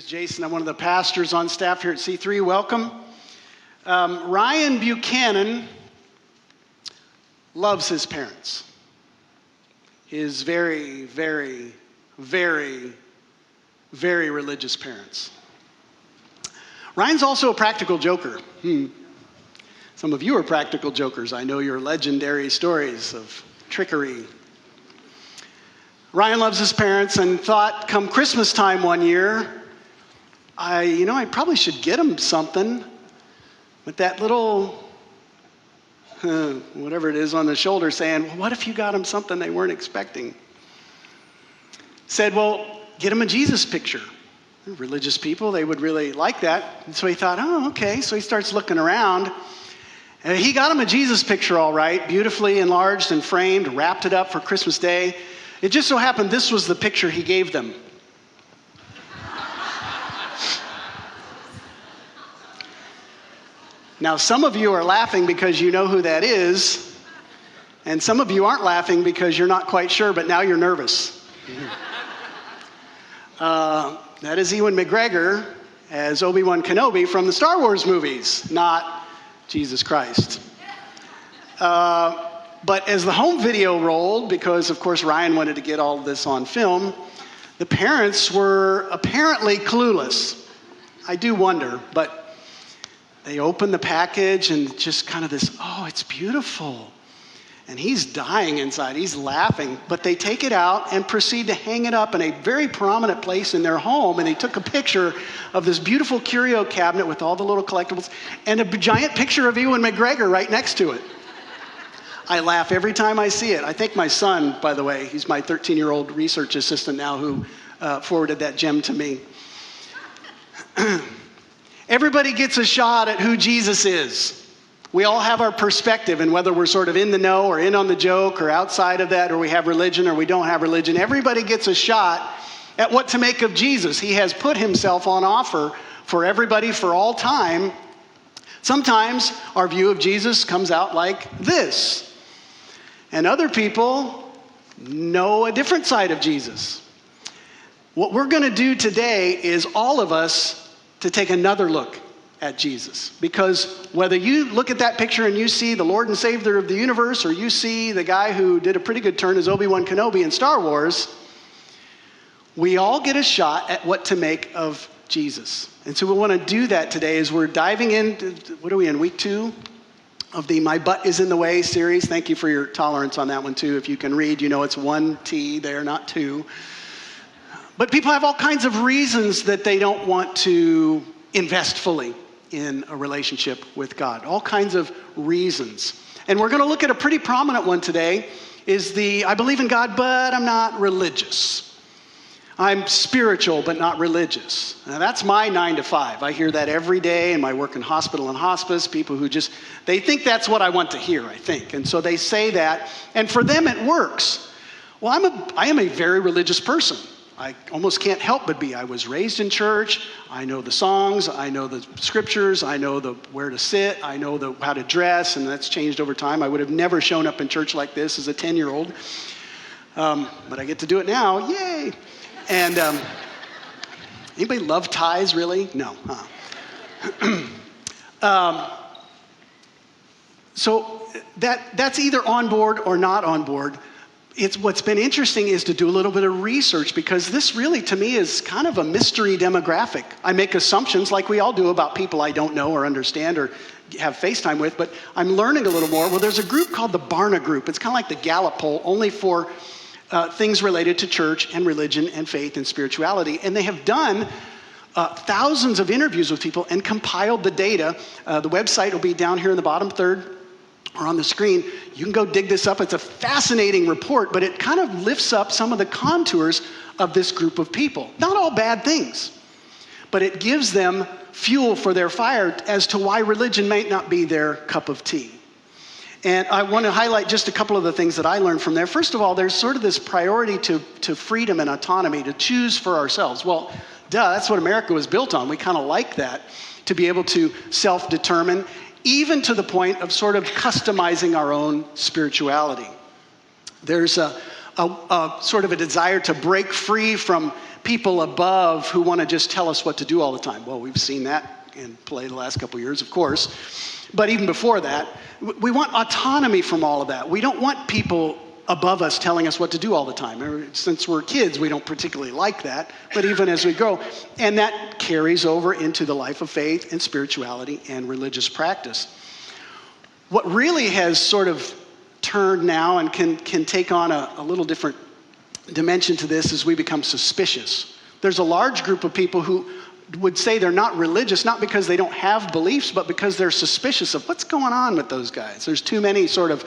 is Jason. I'm one of the pastors on staff here at C3. Welcome. Ryan Buchanan loves his parents. His very, very, very, very religious parents. Ryan's also a practical joker. Some of you are practical jokers. I know your legendary stories of trickery. Ryan loves his parents and thought come Christmas time one year, I probably should get him something. With that little, whatever it is on the shoulder saying, well, what if you got him something they weren't expecting? Said, well, get him a Jesus picture. Religious people, they would really like that. And so he thought, oh, okay. So he starts looking around. And he got him a Jesus picture all right, beautifully enlarged and framed, wrapped it up for Christmas Day. It just so happened this was the picture he gave them. Now, some of you are laughing because you know who that is, and some of you aren't laughing because you're not quite sure, but now you're nervous. That is Ewan McGregor as Obi-Wan Kenobi from the Star Wars movies, not Jesus Christ. But as the home video rolled, because of course Ryan wanted to get all of this on film, the parents were apparently clueless. I do wonder, but they open the package and just kind of this, oh, it's beautiful. And he's dying inside, he's laughing, but they take it out and proceed to hang it up in a very prominent place in their home. And they took a picture of this beautiful curio cabinet with all the little collectibles and a giant picture of Ewan McGregor right next to it. I laugh every time I see it. I think my son, by the way, he's my 13-year-old research assistant now who forwarded that gem to me. Everybody gets a shot at who Jesus is. We all have our perspective, and whether we're sort of in the know or in on the joke or outside of that, or we have religion or we don't have religion, everybody gets a shot at what to make of Jesus. He has put himself on offer for everybody for all time. Sometimes our view of Jesus comes out like this, and other people know a different side of Jesus. What we're going to do today is all of us to take another look at Jesus. Because whether you look at that picture and you see the Lord and Savior of the universe, or you see the guy who did a pretty good turn as Obi-Wan Kenobi in Star Wars, we all get a shot at what to make of Jesus. And so we want to do that today as we're diving into, what are we in, week 2 of the My Butt is in the Way series. Thank you for your tolerance on that one too. If you can read, you know it's 1 T there, not 2. But people have all kinds of reasons that they don't want to invest fully in a relationship with God. All kinds of reasons. And we're going to look at a pretty prominent one today, is I believe in God, but I'm not religious. I'm spiritual, but not religious. Now that's my 9 to 5. I hear that every day in my work in hospital and hospice. People who they think that's what I want to hear, I think. And so they say that, and for them it works. Well, I am a very religious person. I almost can't help but be. I was raised in church. I know the songs. I know the scriptures. I know where to sit. I know how to dress, and that's changed over time. I would have never shown up in church like this as a 10-year-old, but I get to do it now. Yay! And anybody love ties, really? No. So that's either on board or not on board. What's been interesting is to do a little bit of research, because this really, to me, is kind of a mystery demographic. I make assumptions like we all do about people I don't know or understand or have FaceTime with, but I'm learning a little more. Well, there's a group called the Barna Group. It's kind of like the Gallup poll, only for things related to church and religion and faith and spirituality. And they have done thousands of interviews with people and compiled the data. The website will be down here in the bottom third or on the screen. You can go dig this up. It's a fascinating report, but it kind of lifts up some of the contours of this group of people. Not all bad things, but it gives them fuel for their fire as to why religion might not be their cup of tea. And I want to highlight just a couple of the things that I learned from there. First of all, there's sort of this priority to freedom and autonomy, to choose for ourselves. Well, that's what America was built on. We kind of like that, to be able to self-determine, even to the point of sort of customizing our own spirituality. There's a sort of a desire to break free from people above who want to just tell us what to do all the time. Well, we've seen that in play the last couple of years, of course. But even before that, we want autonomy from all of that. We don't want people above us telling us what to do all the time. Since we're kids, we don't particularly like that, but even as we grow. And that carries over into the life of faith and spirituality and religious practice. What really has sort of turned now and can take on a little different dimension to this is we become suspicious. There's a large group of people who would say they're not religious, not because they don't have beliefs, but because they're suspicious of what's going on with those guys. There's too many sort of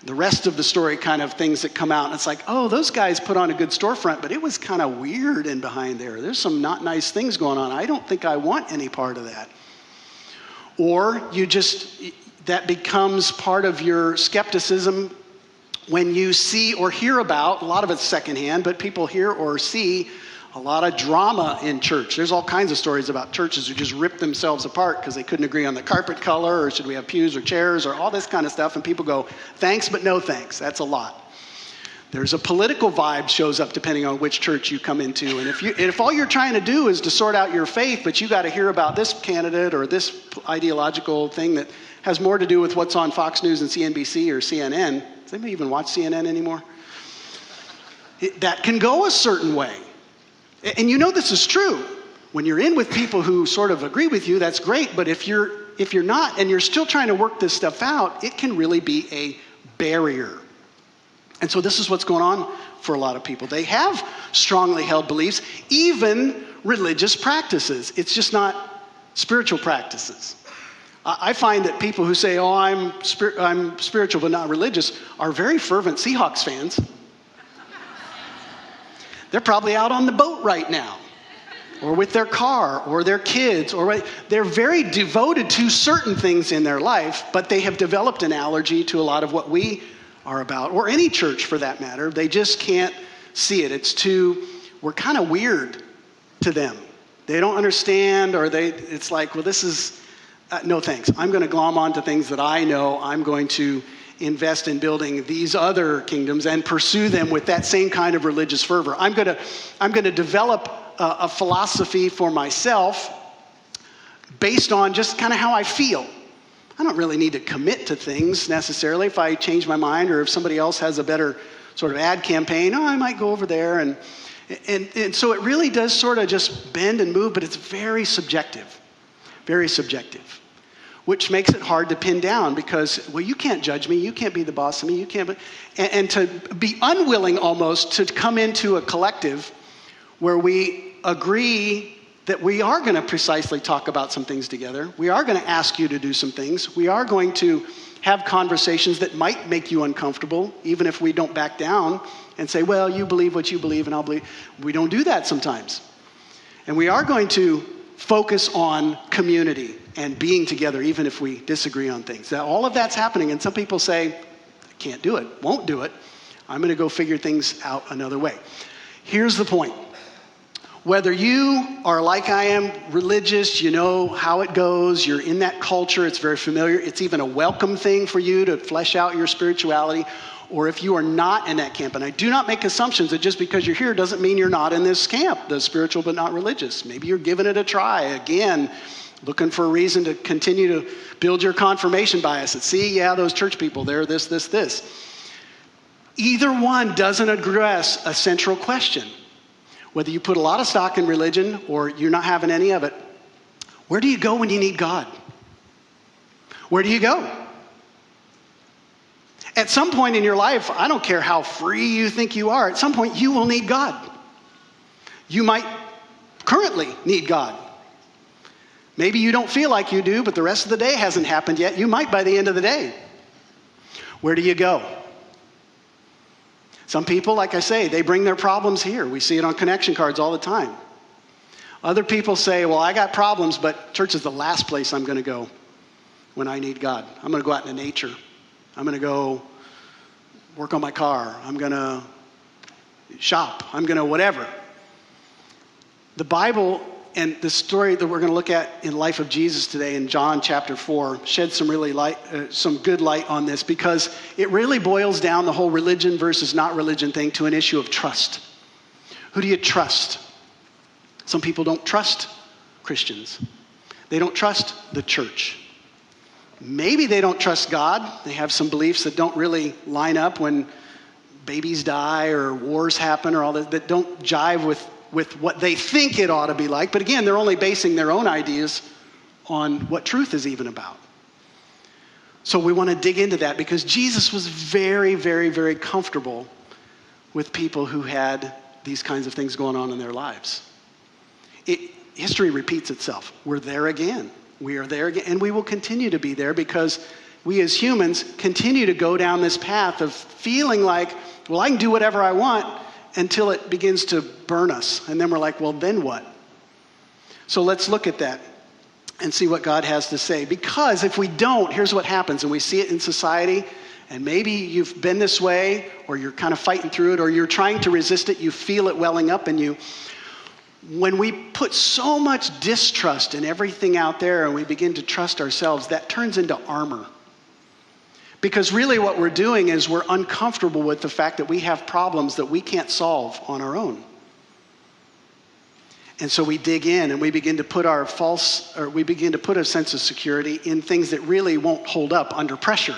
the rest of the story kind of things that come out. And it's like, oh, those guys put on a good storefront, but it was kind of weird in behind there. There's some not nice things going on. I don't think I want any part of that. Or that becomes part of your skepticism when you see or hear about, a lot of it's secondhand, but people hear or see a lot of drama in church. There's all kinds of stories about churches who just rip themselves apart because they couldn't agree on the carpet color, or should we have pews or chairs, or all this kind of stuff. And people go, thanks, but no thanks. That's a lot. There's a political vibe shows up depending on which church you come into. And if all you're trying to do is to sort out your faith, but you got to hear about this candidate or this ideological thing that has more to do with what's on Fox News and CNBC or CNN. Does anybody even watch CNN anymore? That can go a certain way. And you know this is true. When you're in with people who sort of agree with you, that's great. But if you're not and you're still trying to work this stuff out, it can really be a barrier. And so this is what's going on for a lot of people. They have strongly held beliefs, even religious practices. It's just not spiritual practices. I find that people who say, oh, I'm spiritual but not religious, are very fervent Seahawks fans. They're probably out on the boat right now, or with their car, or their kids, or they're very devoted to certain things in their life, but they have developed an allergy to a lot of what we are about, or any church for that matter. They just can't see it. We're kind of weird to them. They don't understand, or it's like, well, this is, no thanks. I'm going to glom on to things that I know. I'm going to invest in building these other kingdoms and pursue them with that same kind of religious fervor. I'm going to develop a philosophy for myself based on just kind of how I feel. I don't really need to commit to things necessarily. If I change my mind, or if somebody else has a better sort of ad campaign, I might go over there. And so it really does sort of just bend and move, but it's very subjective, which makes it hard to pin down because, well, you can't judge me. You can't be the boss of me. You can't. And to be unwilling almost to come into a collective where we agree that we are going to precisely talk about some things together. We are going to ask you to do some things. We are going to have conversations that might make you uncomfortable, even if we don't back down and say, well, you believe what you believe and I'll believe. We don't do that sometimes. And we are going to focus on community and being together, even if we disagree on things. Now, all of that's happening, and some people say, I can't do it, won't do it. I'm going to go figure things out another way. Here's the point. Whether you are like I am, religious, you know how it goes, you're in that culture, it's very familiar, it's even a welcome thing for you to flesh out your spirituality, or if you are not in that camp, and I do not make assumptions that just because you're here doesn't mean you're not in this camp, the spiritual but not religious. Maybe you're giving it a try, again, looking for a reason to continue to build your confirmation bias. See, yeah, those church people, they're this. Either one doesn't address a central question. Whether you put a lot of stock in religion or you're not having any of it, where do you go when you need God? Where do you go? At some point in your life, I don't care how free you think you are, at some point you will need God. You might currently need God. Maybe you don't feel like you do, but the rest of the day hasn't happened yet. You might by the end of the day. Where do you go? Some people, like I say, they bring their problems here. We see it on connection cards all the time. Other people say, well, I got problems, but church is the last place I'm going to go when I need God. I'm going to go out into nature. I'm going to go work on my car. I'm going to shop. I'm going to whatever. The Bible And the story that we're going to look at in the life of Jesus today in John chapter 4 sheds some some good light on this, because it really boils down the whole religion versus not religion thing to an issue of trust. Who do you trust? Some people don't trust Christians. They don't trust the church. Maybe they don't trust God. They have some beliefs that don't really line up when babies die or wars happen or all that don't jive with what they think it ought to be like. But again, they're only basing their own ideas on what truth is even about. So we want to dig into that, because Jesus was very, very, very comfortable with people who had these kinds of things going on in their lives. History repeats itself. We're there again. We are there again. And we will continue to be there, because we as humans continue to go down this path of feeling like, well, I can do whatever I want, until it begins to burn us. And then we're like, well, then what? So let's look at that and see what God has to say. Because if we don't, here's what happens. And we see it in society. And maybe you've been this way, or you're kind of fighting through it, or you're trying to resist it. You feel it welling up in you. When we put so much distrust in everything out there and we begin to trust ourselves, that turns into armor. Because really what we're doing is we're uncomfortable with the fact that we have problems that we can't solve on our own. And so we dig in and we begin to put a sense of security in things that really won't hold up under pressure.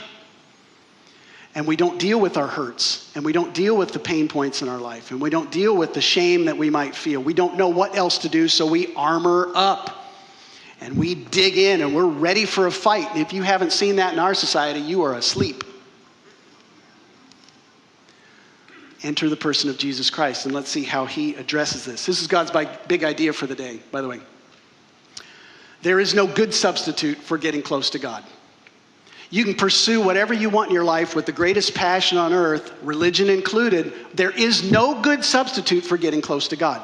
And we don't deal with our hurts, and we don't deal with the pain points in our life, and we don't deal with the shame that we might feel. We don't know what else to do, so we armor up. And we dig in, and we're ready for a fight. And if you haven't seen that in our society, you are asleep. Enter the person of Jesus Christ, and let's see how he addresses this. This is God's big idea for the day, by the way. There is no good substitute for getting close to God. You can pursue whatever you want in your life with the greatest passion on earth, religion included. There is no good substitute for getting close to God.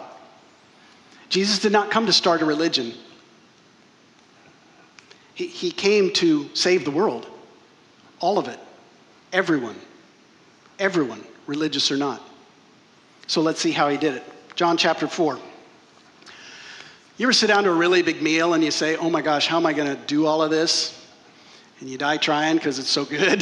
Jesus did not come to start a religion. He came to save the world. All of it. Everyone. Everyone, religious or not. So let's see how he did it. John chapter 4. You ever sit down to a really big meal and you say, oh my gosh, how am I going to do all of this? And you die trying because it's so good.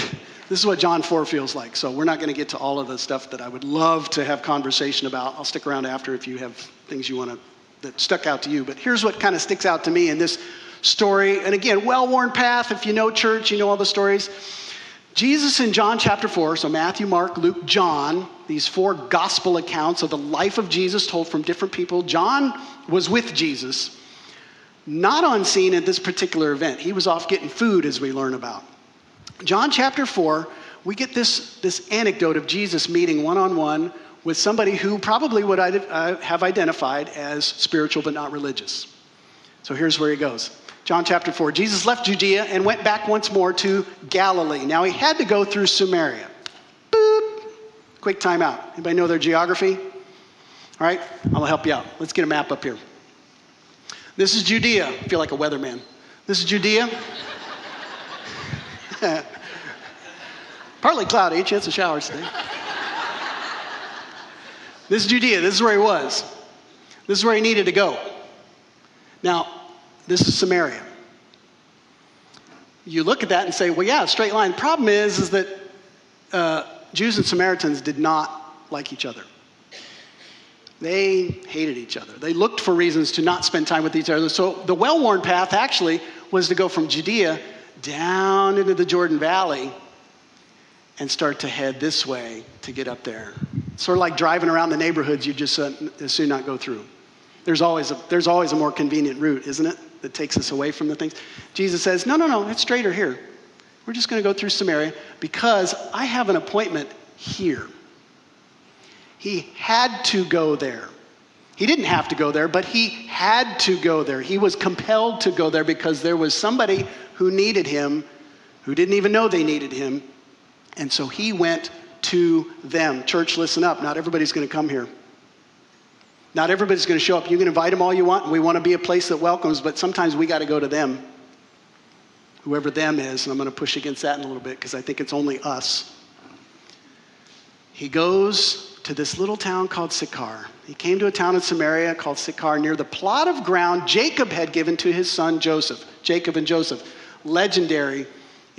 This is what John 4 feels like. So we're not going to get to all of the stuff that I would love to have conversation about. I'll stick around after if you have things you want to, that stuck out to you. But here's what kind of sticks out to me in this story. And again, well-worn path. If you know church, you know all the stories. Jesus in John chapter 4, so Matthew, Mark, Luke, John, these 4 gospel accounts of the life of Jesus told from different people. John was with Jesus, not on scene at this particular event. He was off getting food, as we learn about. John chapter 4, we get this anecdote of Jesus meeting one-on-one with somebody who probably would have identified as spiritual but not religious. So here's where he goes. John chapter 4, Jesus left Judea and went back once more to Galilee. Now he had to go through Samaria. Boop. Quick time out. Anybody know their geography? All right, I'll help you out. Let's get a map up here. This is Judea. I feel like a weatherman. This is Judea. Partly cloudy, chance of showers today. This is Judea. This is where he was. This is where he needed to go. Now, this is Samaria. You look at that and say, well, yeah, straight line. The problem is that Jews and Samaritans did not like each other. They hated each other. They looked for reasons to not spend time with each other. So the well-worn path actually was to go from Judea down into the Jordan Valley and start to head this way to get up there. Sort of like driving around the neighborhoods you just as soon not go through. There's always a more convenient route, isn't it, that takes us away from the things. Jesus says, no, it's straighter here. We're just going to go through Samaria because I have an appointment here. He had to go there. He didn't have to go there, but he had to go there. He was compelled to go there because there was somebody who needed him, who didn't even know they needed him. And so he went to them. Church, listen up. Not everybody's going to come here. Not everybody's going to show up. You can invite them all you want. And we want to be a place that welcomes, but sometimes we got to go to them. Whoever them is, and I'm going to push against that in a little bit because I think it's only us. He goes to this little town called Sychar. He came to a town in Samaria called Sychar near the plot of ground Jacob had given to his son Joseph. Jacob and Joseph, legendary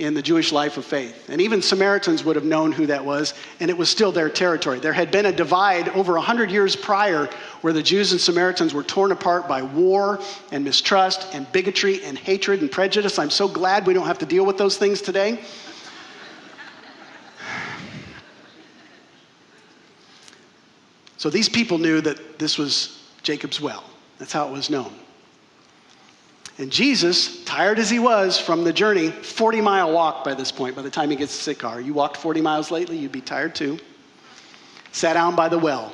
in the Jewish life of faith. And even Samaritans would have known who that was, and it was still their territory. There had been a divide over 100 years prior where the Jews and Samaritans were torn apart by war and mistrust and bigotry and hatred and prejudice. I'm so glad we don't have to deal with those things today. So these people knew that this was Jacob's well. That's how it was known. And Jesus, tired as he was from the journey, 40-mile walk by this point, by the time he gets to Sychar. You walked 40 miles lately, you'd be tired too. Sat down by the well.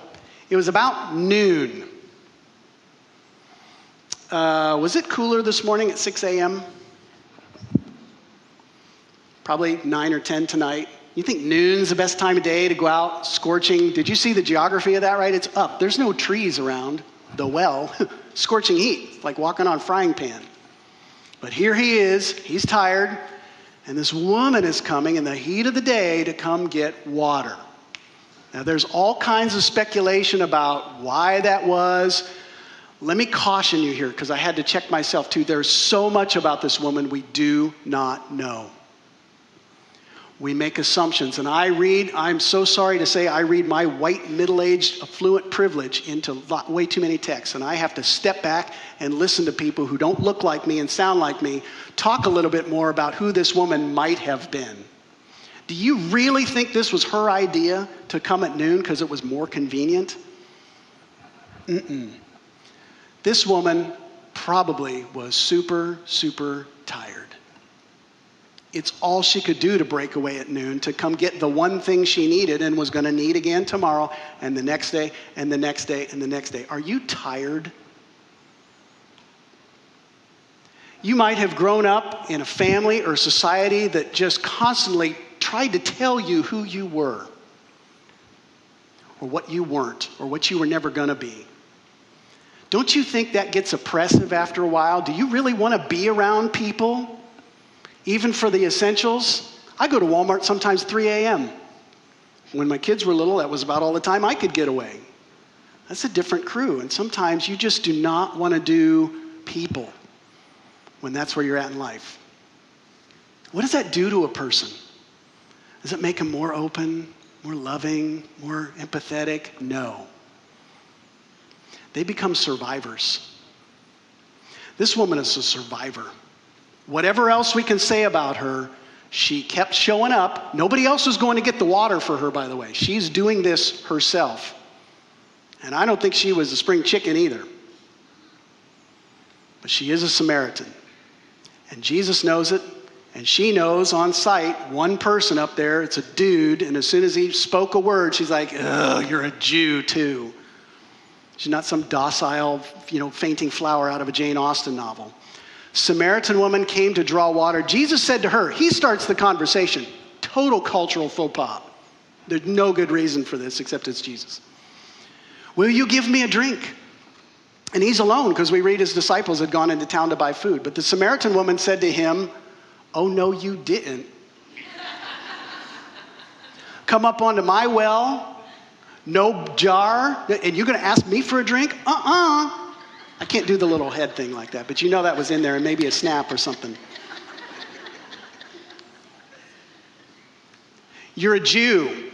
It was about noon. Was it cooler this morning at 6 a.m.? Probably 9 or 10 tonight. You think noon's the best time of day to go out scorching? Did you see the geography of that, right? It's up. There's no trees around the well. Scorching heat, like walking on a frying pan. But here he is. He's tired. And this woman is coming in the heat of the day to come get water. Now, there's all kinds of speculation about why that was. Let me caution you here, because I had to check myself too. There's so much about this woman we do not know. We make assumptions, and I'm so sorry to say, I read my white, middle-aged, affluent privilege into way too many texts, and I have to step back and listen to people who don't look like me and sound like me talk a little bit more about who this woman might have been. Do you really think this was her idea to come at noon because it was more convenient? This woman probably was super, super tired. It's all she could do to break away at noon, to come get the one thing she needed and was going to need again tomorrow and the next day and the next day and the next day. Are you tired? You might have grown up in a family or society that just constantly tried to tell you who you were or what you weren't or what you were never going to be. Don't you think that gets oppressive after a while? Do you really want to be around people? Even for the essentials? I go to Walmart sometimes 3 a.m. When my kids were little, that was about all the time I could get away. That's a different crew. And sometimes you just do not want to do people when that's where you're at in life. What does that do to a person? Does it make them more open, more loving, more empathetic? No. They become survivors. This woman is a survivor. Whatever else we can say about her, she kept showing up. Nobody else was going to get the water for her, by the way. She's doing this herself. And I don't think she was a spring chicken either. But she is a Samaritan. And Jesus knows it. And she knows on sight, one person up there, it's a dude. And as soon as he spoke a word, she's like, "Ugh, you're a Jew too." She's not some docile, fainting flower out of a Jane Austen novel. Samaritan woman came to draw water. Jesus said to her, he starts the conversation. Total cultural faux pas. There's no good reason for this except it's Jesus. "Will you give me a drink?" And he's alone because we read his disciples had gone into town to buy food. But the Samaritan woman said to him, "Oh, no, you didn't. Come up onto my well, no jar, and you're going to ask me for a drink? I can't do the little head thing like that, but that was in there and maybe a snap or something. "You're a Jew,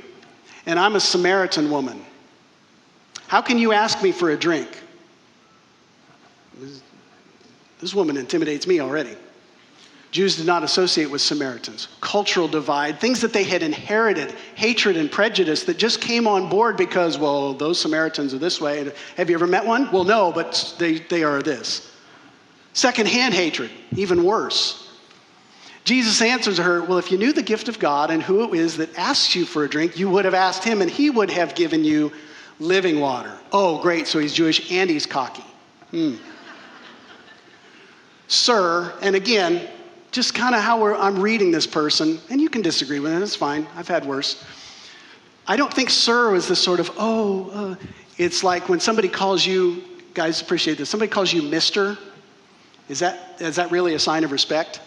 and I'm a Samaritan woman. How can you ask me for a drink?" This woman intimidates me already. Jews did not associate with Samaritans. Cultural divide, things that they had inherited, hatred and prejudice that just came on board because, well, those Samaritans are this way. Have you ever met one? Well, no, but they are this. Secondhand hatred, even worse. Jesus answers her, "Well, if you knew the gift of God and who it is that asks you for a drink, you would have asked him and he would have given you living water." Oh, great, so he's Jewish and he's cocky. "Sir," and again, just kind of how I'm reading this person, and you can disagree with it, it's fine, I've had worse. I don't think "sir" is this sort of, it's like when somebody calls you, guys appreciate this, somebody calls you Mr. Is that really a sign of respect?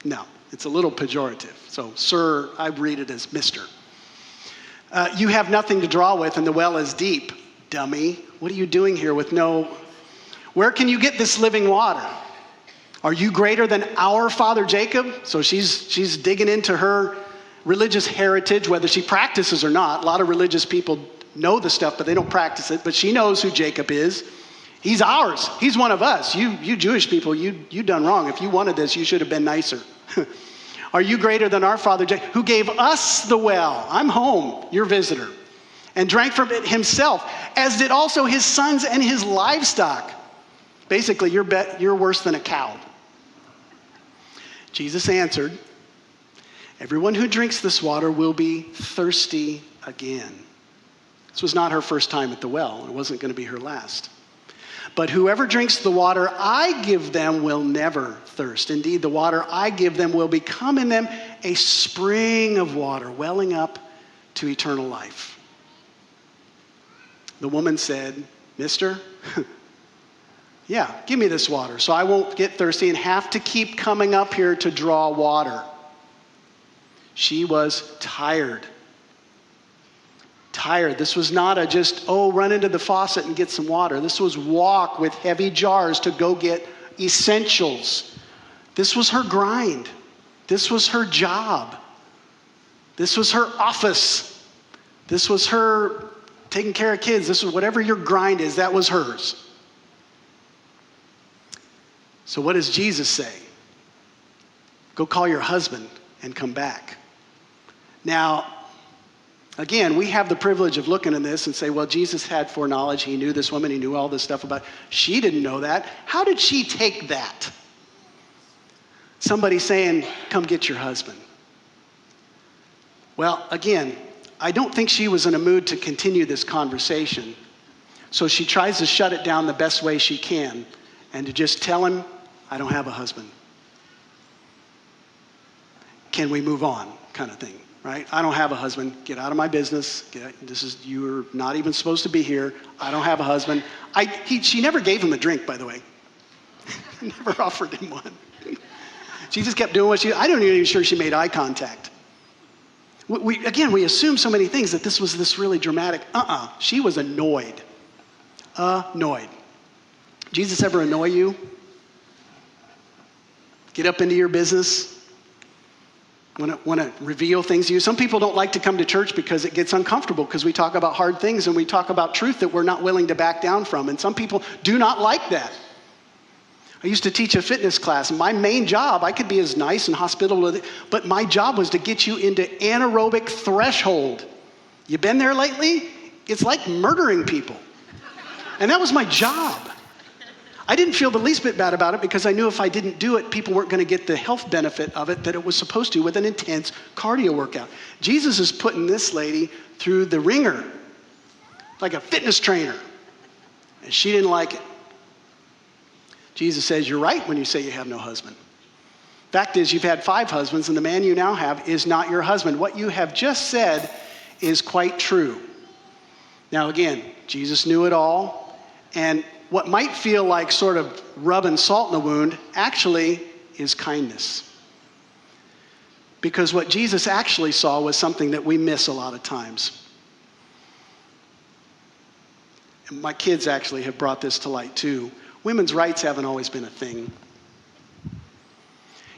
No, it's a little pejorative. So "sir," I read it as Mr. You have nothing to draw with, and the well is deep. Dummy, what are you doing here with no... Where can you get this living water? Are you greater than our father Jacob? So she's digging into her religious heritage, whether she practices or not. A lot of religious people know the stuff, but they don't practice it. But she knows who Jacob is. He's ours. He's one of us. You Jewish people, you done wrong. If you wanted this, you should have been nicer. Are you greater than our father Jacob, who gave us the well? I'm home, your visitor. And drank from it himself, as did also his sons and his livestock. Basically, you're worse than a cow. Jesus answered, everyone who drinks this water will be thirsty again. This was not her first time at the well. It wasn't going to be her last. But whoever drinks the water I give them will never thirst. Indeed, the water I give them will become in them a spring of water, welling up to eternal life. The woman said, Mister, yeah, give me this water so I won't get thirsty and have to keep coming up here to draw water. She was tired. This was not a just, run into the faucet and get some water. This was walk with heavy jars to go get essentials. This was her grind. This was her job. This was her office. This was her taking care of kids. This was whatever your grind is, that was hers. So what does Jesus say? Go call your husband and come back. Now, again, we have the privilege of looking at this and say, well, Jesus had foreknowledge. He knew this woman. He knew all this stuff about her. She didn't know that. How did she take that? Somebody saying, come get your husband. Well, again, I don't think she was in a mood to continue this conversation. So she tries to shut it down the best way she can and to just tell him, I don't have a husband. Can we move on? Kind of thing, right? I don't have a husband. Get out of my business. You're not even supposed to be here. I don't have a husband. She never gave him a drink, by the way. Never offered him one. She just kept doing I don't even sure she made eye contact. We assume so many things that this was this really dramatic. She was annoyed. Annoyed. Jesus ever annoy you? Get up into your business? Want to reveal things to you? Some people don't like to come to church because it gets uncomfortable because we talk about hard things and we talk about truth that we're not willing to back down from. And some people do not like that. I used to teach a fitness class, and my main job, I could be as nice and hospitable, but my job was to get you into anaerobic threshold. You been there lately? It's like murdering people. And that was my job. I didn't feel the least bit bad about it because I knew if I didn't do it, people weren't going to get the health benefit of it that it was supposed to with an intense cardio workout. Jesus is putting this lady through the ringer like a fitness trainer, and she didn't like it. Jesus says, you're right when you say you have no husband. Fact is, you've had 5 husbands, and the man you now have is not your husband. What you have just said is quite true. Now again, Jesus knew it all, and what might feel like sort of rubbing salt in the wound actually is kindness. Because what Jesus actually saw was something that we miss a lot of times. And my kids actually have brought this to light too. Women's rights haven't always been a thing.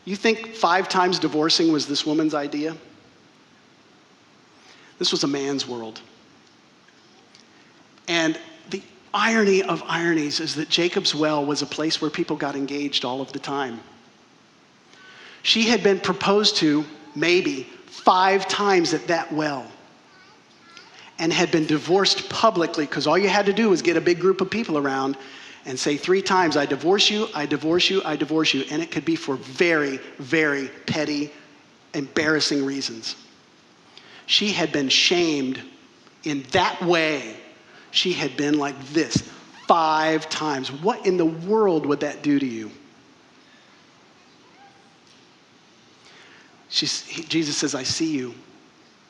You think 5 times divorcing was this woman's idea? This was a man's world. And the irony of ironies is that Jacob's well was a place where people got engaged all of the time. She had been proposed to maybe 5 times at that well and had been divorced publicly because all you had to do was get a big group of people around and say 3 times, I divorce you, I divorce you, I divorce you. And it could be for very, very petty, embarrassing reasons. She had been shamed in that way. She had been like this 5 times. What in the world would that do to you? Jesus says, I see you.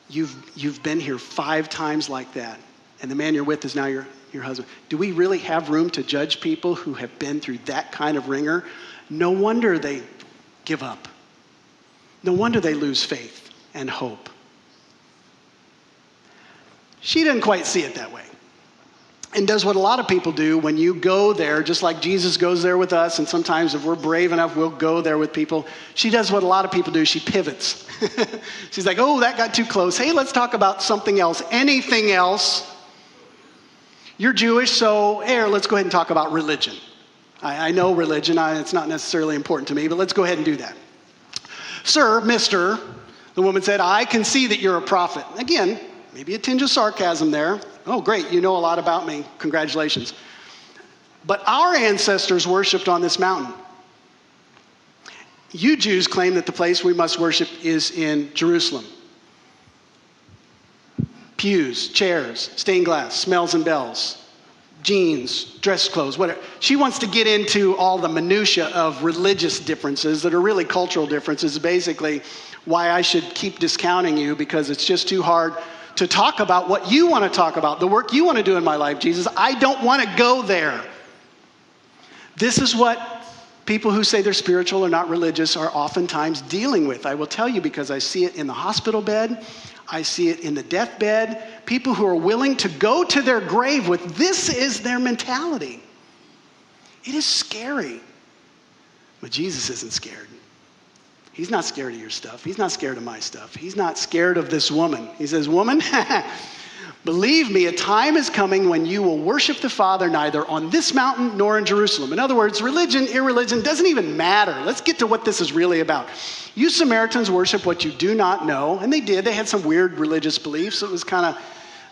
You've been here 5 times like that. And the man you're with is now your husband. Do we really have room to judge people who have been through that kind of ringer? No wonder they give up. No wonder they lose faith and hope. She didn't quite see it that way. And does what a lot of people do when you go there, just like Jesus goes there with us, and sometimes if we're brave enough, we'll go there with people. She does what a lot of people do. She pivots. She's like, oh, that got too close. Hey, let's talk about something else. Anything else? You're Jewish, so let's go ahead and talk about religion. I know religion. It's not necessarily important to me, but let's go ahead and do that. Sir, mister, the woman said, I can see that you're a prophet. Again, maybe a tinge of sarcasm there. Oh, great, you know a lot about me. Congratulations. But our ancestors worshipped on this mountain. You Jews claim that the place we must worship is in Jerusalem. Pews, chairs, stained glass, smells and bells, jeans, dress clothes, whatever. She wants to get into all the minutia of religious differences that are really cultural differences, basically why I should keep discounting you because it's just too hard to talk about what you want to talk about, the work you want to do in my life, Jesus. I don't want to go there. This is what people who say they're spiritual or not religious are oftentimes dealing with. I will tell you because I see it in the hospital bed. I see it in the deathbed. People who are willing to go to their grave with this is their mentality. It is scary. But Jesus isn't scared. He's not scared of your stuff. He's not scared of my stuff. He's not scared of this woman. He says, woman, believe me, a time is coming when you will worship the Father neither on this mountain nor in Jerusalem. In other words, religion, irreligion doesn't even matter. Let's get to what this is really about. You Samaritans worship what you do not know, and they did. They had some weird religious beliefs. It was kind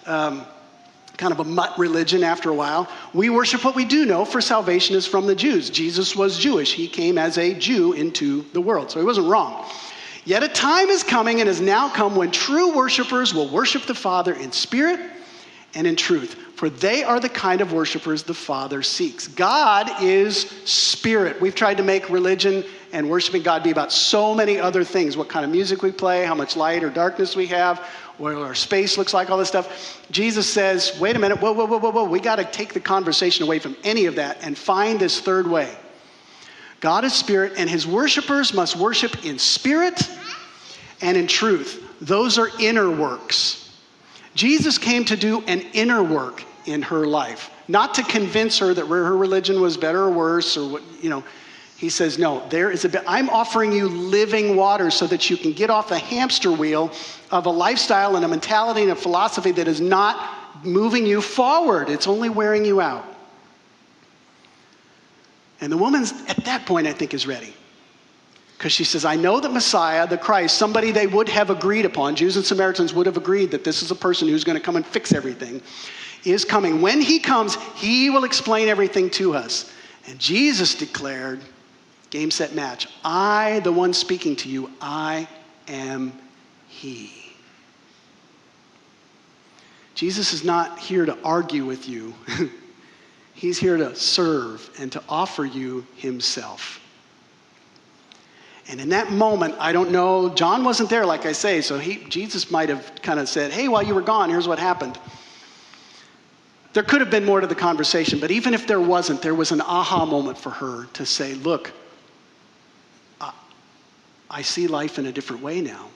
of a mutt religion after a while. We worship what we do know, for salvation is from the Jews. Jesus was Jewish. He came as a Jew into the world, so he wasn't wrong. Yet a time is coming and has now come when true worshipers will worship the Father in spirit and in truth, for they are the kind of worshipers the Father seeks. God is spirit. We've tried to make religion and worshiping God be about so many other things. What kind of music we play, how much light or darkness we have, what our space looks like, all this stuff. Jesus says, wait a minute, whoa. We got to take the conversation away from any of that and find this third way. God is spirit, and his worshipers must worship in spirit and in truth. Those are inner works. Jesus came to do an inner work in her life, not to convince her that her religion was better or worse or what, He says, no, I'm offering you living water so that you can get off the hamster wheel of a lifestyle and a mentality and a philosophy that is not moving you forward. It's only wearing you out. And the woman at that point, I think, is ready. Because she says, I know that Messiah, the Christ, somebody they would have agreed upon, Jews and Samaritans would have agreed that this is a person who's going to come and fix everything, is coming. When he comes, he will explain everything to us. And Jesus declared, game, set, match. I, the one speaking to you, I am he. Jesus is not here to argue with you. He's here to serve and to offer you himself. And in that moment, I don't know, John wasn't there, like I say, so Jesus might have kind of said, hey, while you were gone, here's what happened. There could have been more to the conversation, but even if there wasn't, there was an aha moment for her to say, look, I see life in a different way now.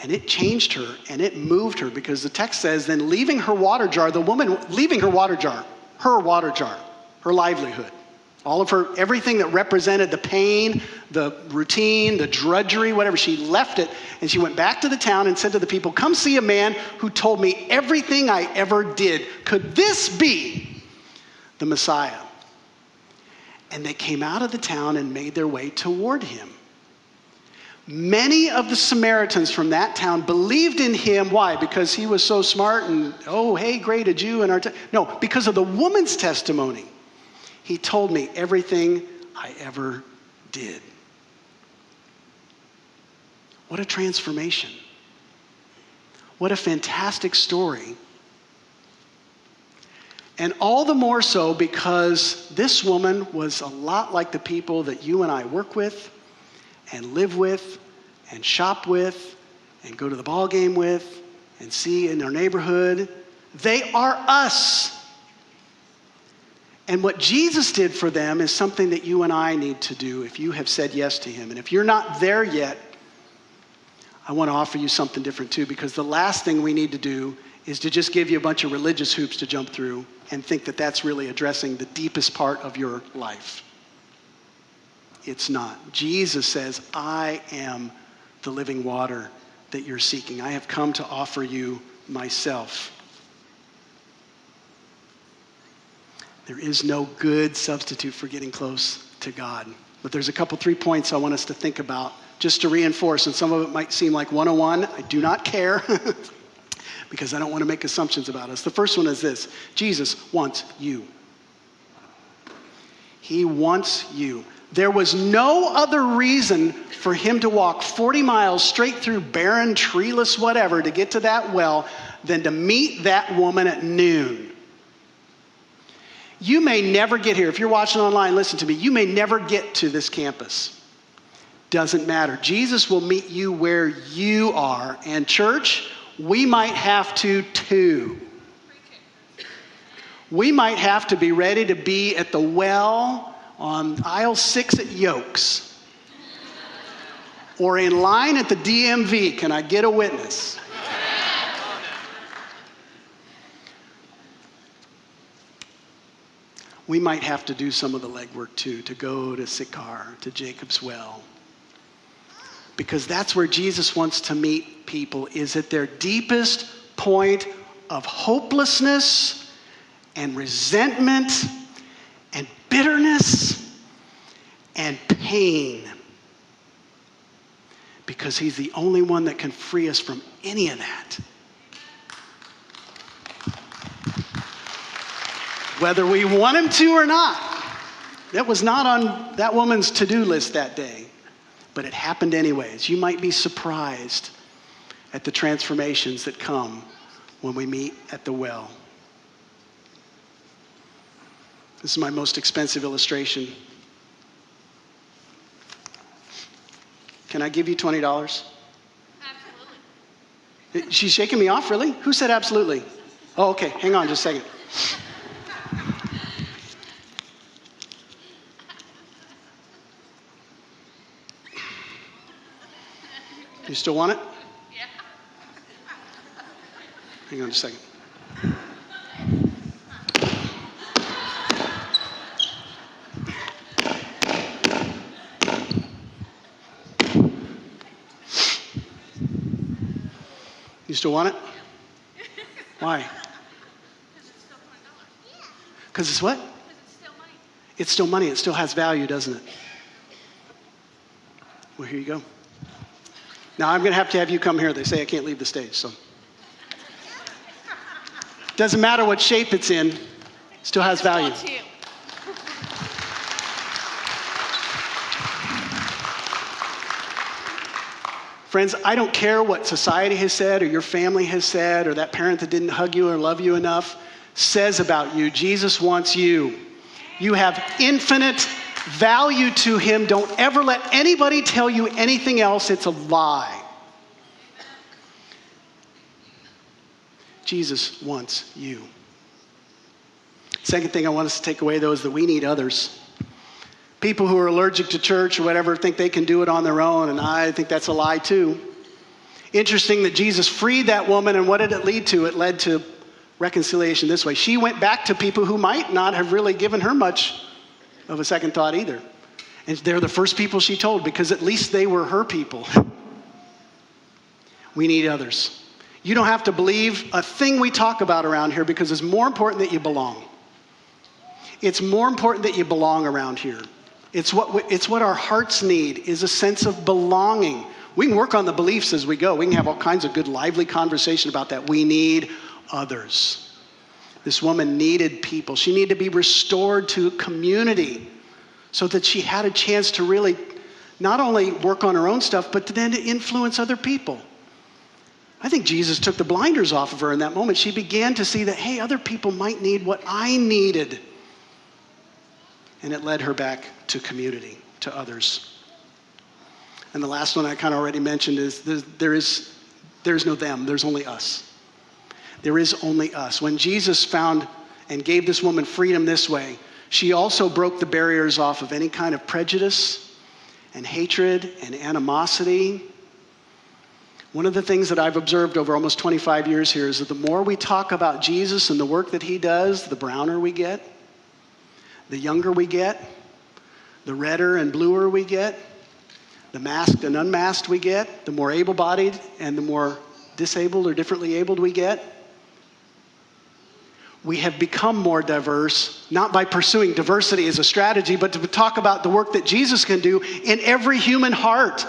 And it changed her and it moved her because the text says, then leaving her water jar, the woman leaving her water jar, her livelihood, all of her, everything that represented the pain, the routine, the drudgery, whatever, she left it and she went back to the town and said to the people, come see a man who told me everything I ever did. Could this be the Messiah? And they came out of the town and made their way toward him. Many of the Samaritans from that town believed in him. Why? Because he was so smart and, oh, hey, great, a Jew in our town. No, because of the woman's testimony. He told me everything I ever did. What a transformation. What a fantastic story. And all the more so because this woman was a lot like the people that you and I work with and live with and shop with and go to the ball game with and see in our neighborhood. They are us. And what Jesus did for them is something that you and I need to do if you have said yes to him. And if you're not there yet, I want to offer you something different too, because the last thing we need to do is to just give you a bunch of religious hoops to jump through and think that that's really addressing the deepest part of your life. It's not. Jesus says, I am the living water that you're seeking. I have come to offer you myself. There is no good substitute for getting close to God. But there's three points I want us to think about just to reinforce, and some of it might seem like 101. I do not care because I don't want to make assumptions about us. The first one is this: Jesus wants you. He wants you. There was no other reason for him to walk 40 miles straight through barren, treeless, whatever, to get to that well than to meet that woman at noon. You may never get here. If you're watching online, listen to me. You may never get to this campus. Doesn't matter. Jesus will meet you where you are. And church, we might have to too. We might have to be ready to be at the well on aisle 6 at Yokes. Or in line at the DMV. Can I get a witness? We might have to do some of the legwork too, to go to Sychar, to Jacob's Well. Because that's where Jesus wants to meet people, is at their deepest point of hopelessness and resentment and bitterness and pain. Because he's the only one that can free us from any of that. Whether we want him to or not. That was not on that woman's to-do list that day, but it happened anyways. You might be surprised at the transformations that come when we meet at the well. This is my most expensive illustration. Can I give you $20? Absolutely. She's shaking me off, really? Who said absolutely? Oh, okay. Hang on just a second. You still want it? Yeah. Hang on just a second. You still want it? Why? Because it's what? Because it's still money. It's still money. It still has value, doesn't it? Well, here you go. Now, I'm going to have you come here. They say I can't leave the stage, so. Doesn't matter what shape it's in, still has value. Friends, I don't care what society has said or your family has said or that parent that didn't hug you or love you enough says about you. Jesus wants you. You have infinite value to him. Don't ever let anybody tell you anything else. It's a lie. Jesus wants you. Second thing I want us to take away, though, is that we need others. People who are allergic to church or whatever think they can do it on their own, and I think that's a lie too. Interesting that Jesus freed that woman, and what did it lead to? It led to reconciliation this way. She went back to people who might not have really given her much of a second thought either. And they're the first people she told because at least they were her people. We need others. You don't have to believe a thing we talk about around here because it's more important that you belong. It's more important that you belong around here. It's what our hearts need, is a sense of belonging. We can work on the beliefs as we go. We can have all kinds of good, lively conversation about that. We need others. This woman needed people. She needed to be restored to community so that she had a chance to really not only work on her own stuff, but then to influence other people. I think Jesus took the blinders off of her in that moment. She began to see that, hey, other people might need what I needed. And it led her back to community, to others. And the last one I kind of already mentioned is there's no them, there's only us. There is only us. When Jesus found and gave this woman freedom this way, she also broke the barriers off of any kind of prejudice and hatred and animosity. One of the things that I've observed over almost 25 years here is that the more we talk about Jesus and the work that he does, the browner we get, the younger we get, the redder and bluer we get, the masked and unmasked we get, the more able-bodied and the more disabled or differently abled we get. We have become more diverse, not by pursuing diversity as a strategy, but to talk about the work that Jesus can do in every human heart.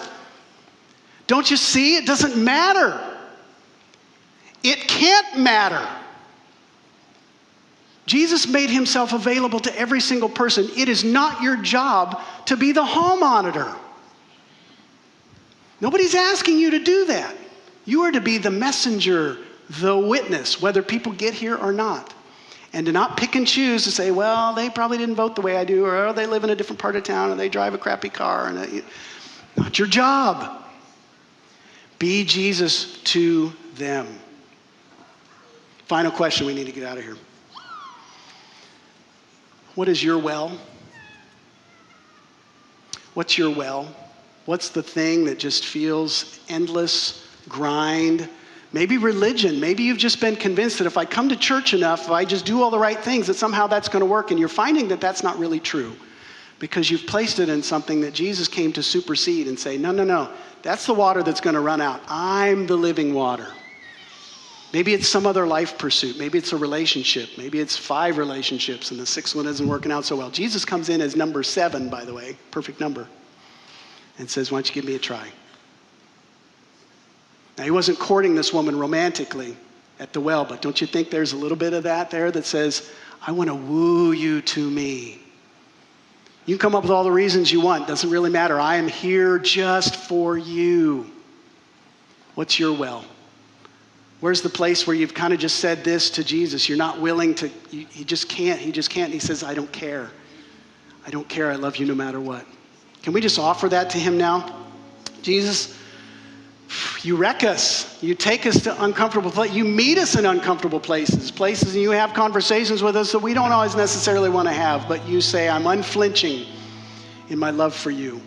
Don't you see? It doesn't matter. It can't matter. Jesus made himself available to every single person. It is not your job to be the hall monitor. Nobody's asking you to do that. You are to be the messenger, the witness, whether people get here or not. And to not pick and choose to say, well, they probably didn't vote the way I do, or they live in a different part of town, or they drive a crappy car. Not your job. Be Jesus to them. Final question, we need to get out of here. What is your well? What's your well? What's the thing that just feels endless, grind? Maybe religion. Maybe you've just been convinced that if I come to church enough, if I just do all the right things, that somehow that's going to work. And you're finding that that's not really true because you've placed it in something that Jesus came to supersede and say, no. That's the water that's going to run out. I'm the living water. Maybe it's some other life pursuit. Maybe it's a relationship. Maybe it's 5 relationships and the 6th one isn't working out so well. Jesus comes in as number 7, by the way, perfect number, and says, why don't you give me a try? Now, he wasn't courting this woman romantically at the well, but don't you think there's a little bit of that there that says, I want to woo you to me. You can come up with all the reasons you want. Doesn't really matter. I am here just for you. What's your well? Where's the place where you've kind of just said this to Jesus? You're not willing to, he just can't. He just can't. And he says, I don't care. I don't care. I love you no matter what. Can we just offer that to him now? Jesus, you wreck us. You take us to uncomfortable places. You meet us in uncomfortable places, and you have conversations with us that we don't always necessarily want to have, but you say, I'm unflinching in my love for you,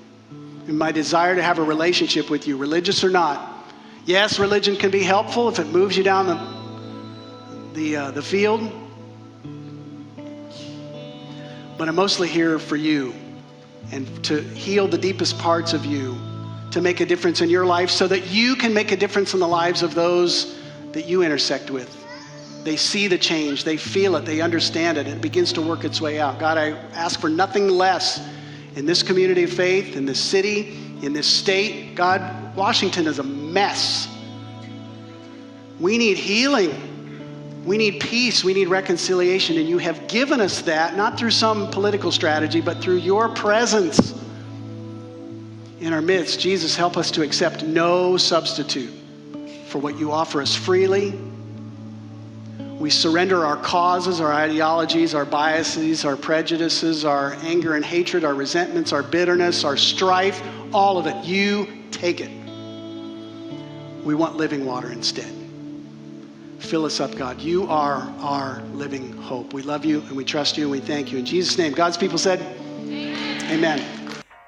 in my desire to have a relationship with you, religious or not. Yes, religion can be helpful if it moves you down the field, but I'm mostly here for you and to heal the deepest parts of you, to make a difference in your life so that you can make a difference in the lives of those that you intersect with. They see the change, they feel it, they understand it, and it begins to work its way out. God, I ask for nothing less in this community of faith, in this city, in this state. God, Washington is a mess. We need healing. We need peace. We need reconciliation. And you have given us that, not through some political strategy, but through your presence in our midst. Jesus, help us to accept no substitute for what you offer us freely. We surrender our causes, our ideologies, our biases, our prejudices, our anger and hatred, our resentments, our bitterness, our strife, all of it. You take it. We want living water instead. Fill us up, God. You are our living hope. We love you and we trust you and we thank you. In Jesus' name, God's people said, Amen. Amen.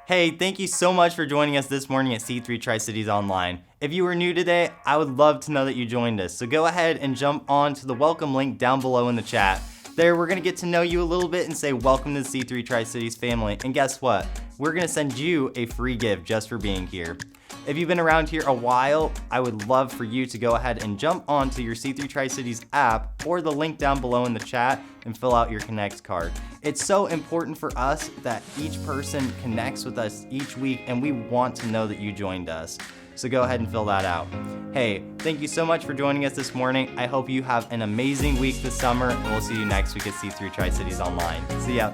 Hey, thank you so much for joining us this morning at C3 Tri-Cities Online. If you were new today, I would love to know that you joined us. So go ahead and jump on to the welcome link down below in the chat. There, we're going to get to know you a little bit and say welcome to the C3 Tri-Cities family. And guess what? We're going to send you a free gift just for being here. If you've been around here a while, I would love for you to go ahead and jump onto your C3 Tri-Cities app or the link down below in the chat and fill out your Connect card. It's so important for us that each person connects with us each week, and we want to know that you joined us. So go ahead and fill that out. Hey, thank you so much for joining us this morning. I hope you have an amazing week this summer, and we'll see you next week at C3 Tri-Cities Online. See ya.